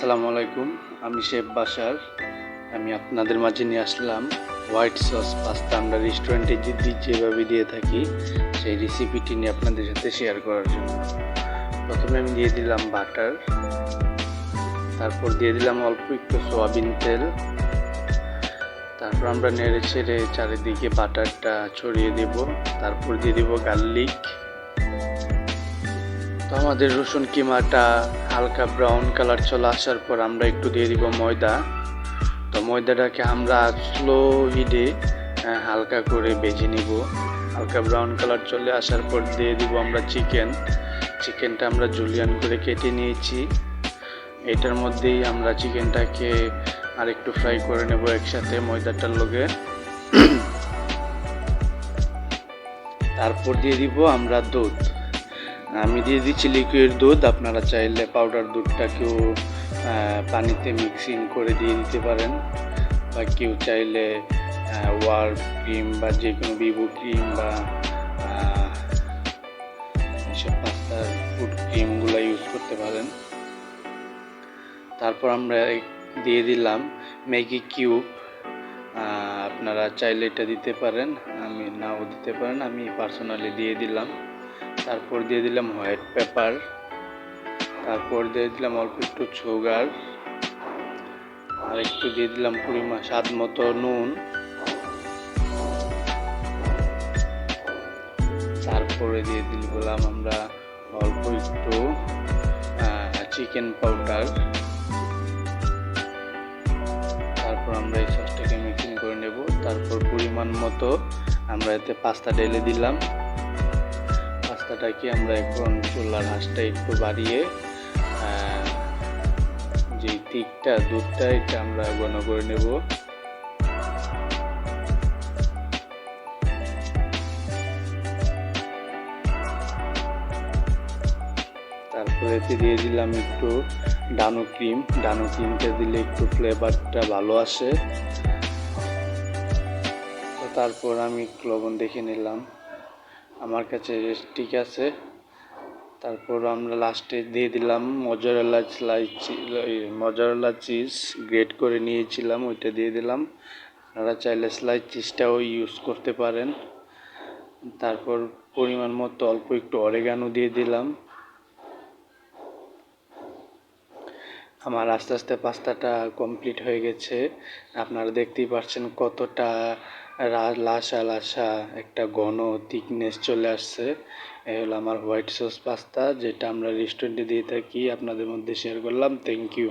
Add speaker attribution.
Speaker 1: আসসালামু আলাইকুম, আমি শেফ বাশার। আমি আপনাদের মাঝে নিয়ে আসলাম হোয়াইট সস পাস্তা। আমরা রেস্টুরেন্টে যেভাবে দিয়ে থাকি সেই রেসিপিটি নিয়ে আপনাদের সাথে শেয়ার করার জন্য। প্রথমে আমি দিয়ে দিলাম বাটার, তারপর দিয়ে দিলাম অল্প একটু সয়াবিন তেল, তারপর আমরা নেড়ে ছেড়ে চারিদিকে বাটারটা ছড়িয়ে দেব। তারপর দিয়ে দেব গার্লিক। তো আমাদের রসুন কিমাটা হালকা ব্রাউন কালার চলে আসার পর আমরা একটু দিয়ে দিব ময়দা। তো ময়দাটাকে আমরা স্লো হিটে হালকা করে ভেজে নিব। হালকা ব্রাউন কালার চলে আসার পর দিয়ে দিব আমরা চিকেনটা আমরা জুলিয়ান করে কেটে নিয়েছি। এটার মধ্যেই আমরা চিকেনটাকে আর একটু ফ্রাই করে নেব একসাথে ময়দাটার লগে। তারপর দিয়ে দিব আমরা দুধ। আমি দিয়ে দিচ্ছি লিকুইড দুধ, আপনারা চাইলে পাউডার দুধটাকেও পানিতে মিক্সিং করে দিয়ে দিতে পারেন, বা কেউ চাইলে ওয়ার ক্রিম বা যে কোনো বিবু ক্রিম বা এসব পাস্তার ফুড ক্রিমগুলো ইউজ করতে পারেন। তারপর আমরা দিয়ে দিলাম ম্যাগি কিউব। আপনারা চাইলে এটা দিতে পারেন, আমি নাও দিতে পারেন, আমি পার্সোনালি দিয়ে দিলাম। তারপর দিয়ে দিলাম হোয়াইট পেপার, তারপর দিয়ে দিলাম অল্প একটু সুগার, আর একটু দিয়ে দিলাম পরিমাণ স্বাদ মতো নুন। তারপরে দিয়ে দিলাম আমরা অল্প একটু চিকেন পাউডার। তারপর আমরা এই সসটাকে মিক্সিং করে নেব। তারপর পরিমাণ মতো আমরা এতে পাস্তা ঢেলে দিলাম। পাস্তাটাকে আমরা এখন চুলার আঁচটা একটু বাড়িয়ে যে দুধটা এটা আমরা ঘন করে নেব। তারপরে এতে দিয়ে দিলাম একটু ডানো ক্রিমটা দিলে একটু ফ্লেভারটা ভালো আসে। তো তারপর আমি একটু লবণ দেখে নিলাম, আমার কাছে ঠিক আছে। তারপর আমরা লাস্টে দিয়ে দিলাম মজারেলা চিজ গ্রেট করে নিয়েছিলাম, ওইটা দিয়ে দিলাম। আপনারা চাইলে স্লাইস চিজটাও ইউজ করতে পারেন। তারপর পরিমাণ মতো অল্প একটু অরেগানো দিয়ে দিলাম। আমার আস্তে আস্তে পাস্তাটা কমপ্লিট হয়ে গেছে। আপনারা দেখতেই পাচ্ছেন কতটা লাসা একটা ঘন থিকনেস চলে আসছে। এই হলো আমার হোয়াইট সস পাস্তা, যেটা আমরা রেস্টুরেন্টে দিয়ে থাকি, আপনাদের মধ্যে শেয়ার করলাম। Thank you.